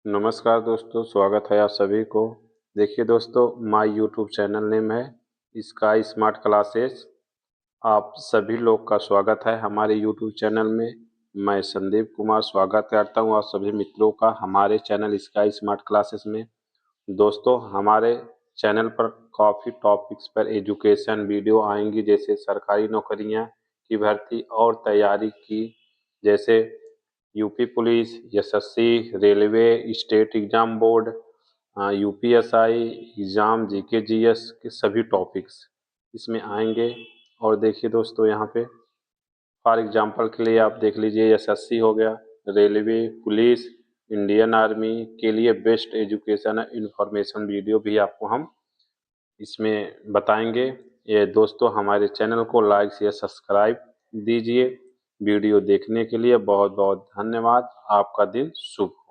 नमस्कार दोस्तों, स्वागत है आप सभी को। देखिए दोस्तों, माय यूट्यूब चैनल नेम है स्काई स्मार्ट क्लासेस। आप सभी लोग का स्वागत है हमारे यूट्यूब चैनल में। मैं संदीप कुमार स्वागत करता हूं आप सभी मित्रों का हमारे चैनल स्काई स्मार्ट क्लासेस में। दोस्तों, हमारे चैनल पर काफ़ी टॉपिक्स पर एजुकेशन वीडियो आएंगी, जैसे सरकारी नौकरियां की भर्ती और तैयारी की, जैसे UP police, SSC, railway, state exam board, UPSI exam, GK GS के सभी टॉपिक्स इसमें आएंगे। और देखिए दोस्तों, यहाँ पे फॉर एग्जांपल के लिए आप देख लीजिए, एसएससी हो गया, रेलवे, पुलिस, इंडियन आर्मी के लिए बेस्ट एजुकेशन इंफॉर्मेशन वीडियो भी आपको हम इसमें बताएंगे। ये दोस्तों, हमारे चैनल को लाइक शेयर सब्सक्राइब दीजिए। वीडियो देखने के लिए बहुत बहुत धन्यवाद। आपका दिन शुभ हो।